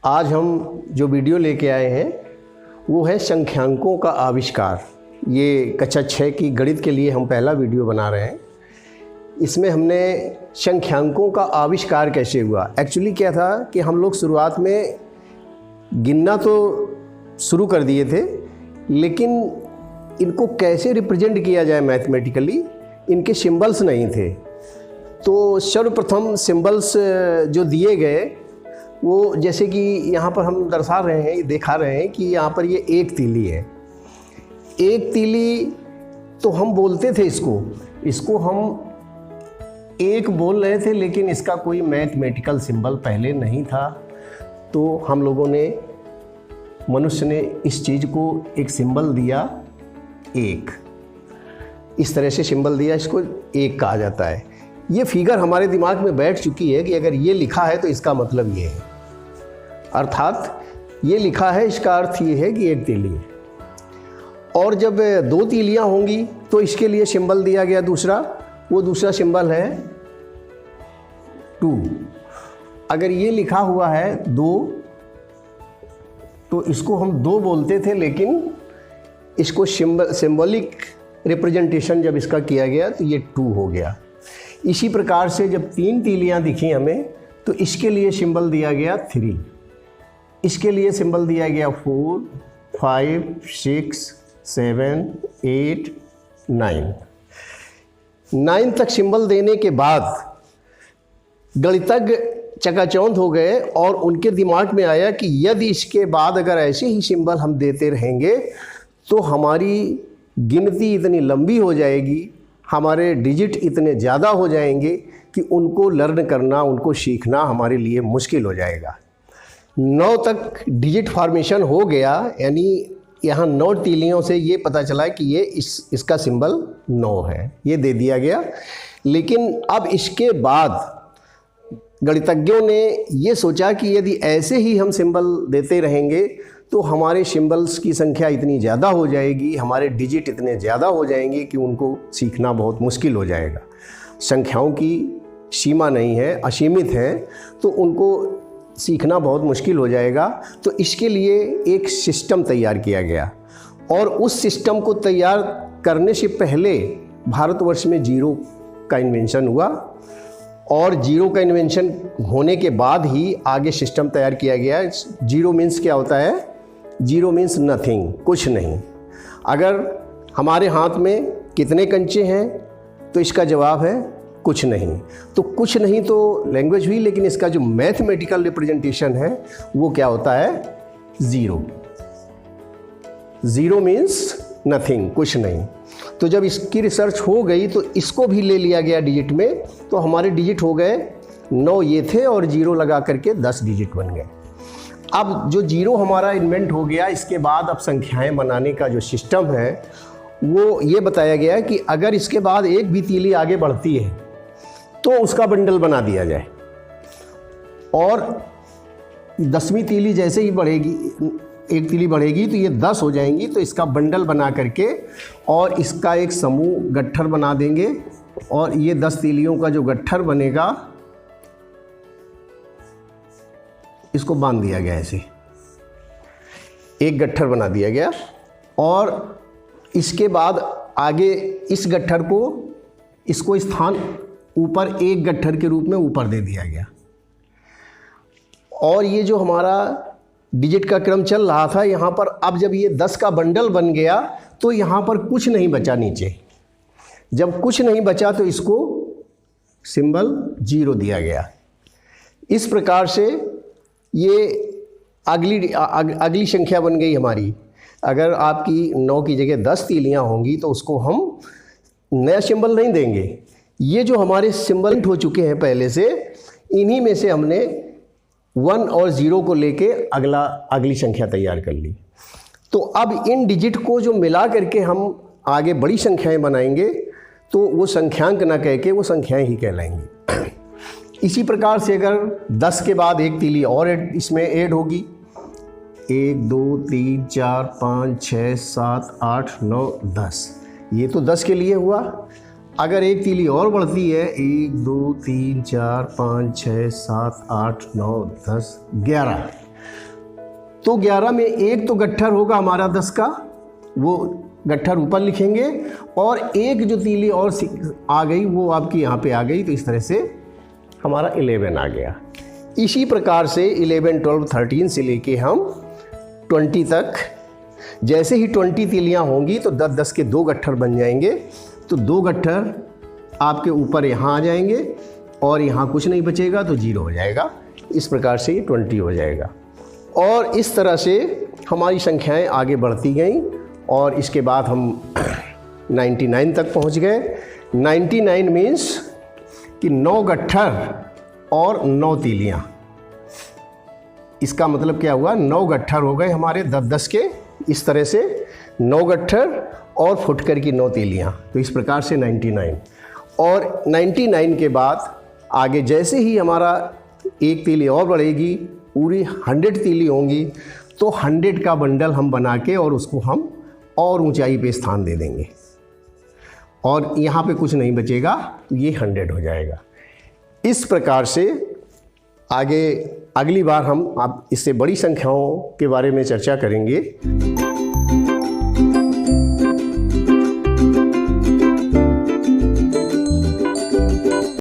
आज हम जो वीडियो लेके आए हैं वो है संख्यांकों का आविष्कार। ये कक्षा 6 की गणित के लिए हम पहला वीडियो बना रहे हैं। इसमें हमने संख्यांकों का आविष्कार कैसे हुआ, एक्चुअली क्या था कि हम लोग शुरुआत में गिनना तो शुरू कर दिए थे, लेकिन इनको कैसे रिप्रेजेंट किया जाए मैथमेटिकली, इनके सिंबल्स नहीं थे। तो सर्वप्रथम सिंबल्स जो दिए गए वो जैसे कि यहाँ पर हम दर्शा रहे हैं, दिखा रहे हैं कि यहाँ पर ये एक तीली है। एक तीली तो हम बोलते थे इसको हम एक बोल रहे थे, लेकिन इसका कोई मैथमेटिकल सिंबल पहले नहीं था। तो हम लोगों ने, मनुष्य ने इस चीज़ को एक सिंबल दिया, एक, इस तरह से सिंबल दिया, इसको एक कहा जाता है। ये फिगर हमारे दिमाग में बैठ चुकी है कि अगर ये लिखा है तो इसका मतलब ये है, अर्थात ये लिखा है इसका अर्थ ये है कि एक तीली है। और जब दो तीलियां होंगी तो इसके लिए सिंबल दिया गया दूसरा, वो दूसरा सिंबल है 2। अगर ये लिखा हुआ है 2 तो इसको हम 2 बोलते थे, लेकिन इसको सिंबॉलिक रिप्रेजेंटेशन जब इसका किया गया तो ये 2 हो गया। इसी प्रकार से जब 3 तीलियां दिखी हमें तो इसके लिए सिंबल दिया गया 3, इसके लिए सिंबल दिया गया 4, 5, 6, 7, 8, 9 तक सिंबल देने के बाद गणितज्ञ चकाचौंध हो गए और उनके दिमाग में आया कि यदि इसके बाद अगर ऐसे ही सिंबल हम देते रहेंगे तो हमारी गिनती इतनी लंबी हो जाएगी, हमारे डिजिट इतने ज़्यादा हो जाएंगे कि उनको लर्न करना, उनको सीखना हमारे लिए मुश्किल हो जाएगा। 9 तक डिजिट फॉर्मेशन हो गया, यानी यहाँ 9 तीलियों से ये पता चला कि ये इसका सिंबल 9 है, ये दे दिया गया। लेकिन अब इसके बाद गणितज्ञों ने ये सोचा कि यदि ऐसे ही हम सिंबल देते रहेंगे तो हमारे सिंबल्स की संख्या इतनी ज़्यादा हो जाएगी, हमारे डिजिट इतने ज़्यादा हो जाएंगे कि उनको सीखना बहुत मुश्किल हो जाएगा। संख्याओं की सीमा नहीं है, असीमित है, तो उनको सीखना बहुत मुश्किल हो जाएगा। तो इसके लिए एक सिस्टम तैयार किया गया, और उस सिस्टम को तैयार करने से पहले भारतवर्ष में जीरो का इन्वेंशन हुआ, और जीरो का इन्वेंशन होने के बाद ही आगे सिस्टम तैयार किया गया। जीरो मीन्स क्या होता है? जीरो मीन्स नथिंग, कुछ नहीं। अगर हमारे हाथ में कितने कंचे हैं तो इसका जवाब है कुछ नहीं। तो कुछ नहीं तो लैंग्वेज हुई, लेकिन इसका जो मैथमेटिकल रिप्रेजेंटेशन है वो क्या होता है? ज़ीरो। ज़ीरो मीन्स नथिंग, कुछ नहीं। तो जब इसकी रिसर्च हो गई तो इसको भी ले लिया गया डिजिट में, तो हमारे डिजिट हो गए 9 ये थे, और जीरो लगा करके 10 डिजिट बन गए। अब जो जीरो हमारा इन्वेंट हो गया, इसके बाद अब संख्याएं बनाने का जो सिस्टम है वो ये बताया गया कि अगर इसके बाद एक भी तीली आगे बढ़ती है तो उसका बंडल बना दिया जाए, और 10वीं तीली जैसे ही बढ़ेगी, एक तीली बढ़ेगी तो ये 10 हो जाएंगी, तो इसका बंडल बना करके और इसका एक समूह गट्ठर बना देंगे, और ये 10 तीलियों का जो गट्ठर बनेगा इसको बांध दिया गया, ऐसे एक गट्ठर बना दिया गया। और इसके बाद आगे इस गट्ठर को, इसको स्थान ऊपर एक गट्ठर के रूप में ऊपर दे दिया गया। और ये जो हमारा डिजिट का क्रम चल रहा था, यहाँ पर अब जब ये 10 का बंडल बन गया तो यहाँ पर कुछ नहीं बचा नीचे। जब कुछ नहीं बचा तो इसको सिंबल 0 दिया गया। इस प्रकार से ये अगली संख्या बन गई हमारी। अगर आपकी 9 की जगह 10 तीलियाँ होंगी तो उसको हम नया सिंबल नहीं देंगे। ये जो हमारे सिंबल हो चुके हैं पहले से, इन्हीं में से हमने 1 और 0 को लेके अगली संख्या तैयार कर ली। तो अब इन डिजिट को जो मिला करके हम आगे बड़ी संख्याएं बनाएंगे तो वो संख्यांक ना कह के वो संख्याएं ही कहलाएंगी। इसी प्रकार से अगर 10 के बाद एक तीली और इसमें ऐड होगी, 1, 2, 3, 4, 5, 6, 7, 8, 9, 10, ये तो 10 के लिए हुआ। अगर एक तीली और बढ़ती है 1 2 3 4 5 6 7 8 9 10 11, तो 11 में एक तो गट्ठर होगा हमारा 10 का, वो गट्ठर ऊपर लिखेंगे, और एक जो तीली और आ गई वो आपकी यहाँ पे आ गई, तो इस तरह से हमारा 11 आ गया। इसी प्रकार से 11, 12, 13 से लेके हम 20 तक, जैसे ही 20 तीलियाँ होंगी तो 10-10 के 2 गट्ठर बन जाएंगे। तो 2 गट्ठर आपके ऊपर यहाँ आ जाएंगे और यहाँ कुछ नहीं बचेगा तो 0 हो जाएगा। इस प्रकार से ये 20 हो जाएगा। और इस तरह से हमारी संख्याएं आगे बढ़ती गईं और इसके बाद हम 99 तक पहुंच गए। 99 मीन्स कि 9 गट्ठर और 9 तीलियाँ। इसका मतलब क्या हुआ, 9 गट्ठर हो गए हमारे 10-10 के, इस तरह से 9 गट्ठर और फुटकर की 9 तीलियाँ। तो इस प्रकार से 99। और 99 के बाद आगे जैसे ही हमारा एक तीली और बढ़ेगी, पूरी 100 तीली होंगी, तो 100 का बंडल हम बना के और उसको हम और ऊंचाई पे स्थान दे देंगे और यहाँ पे कुछ नहीं बचेगा, तो ये 100 हो जाएगा। इस प्रकार से आगे अगली बार हम इससे बड़ी संख्याओं के बारे में चर्चा करेंगे।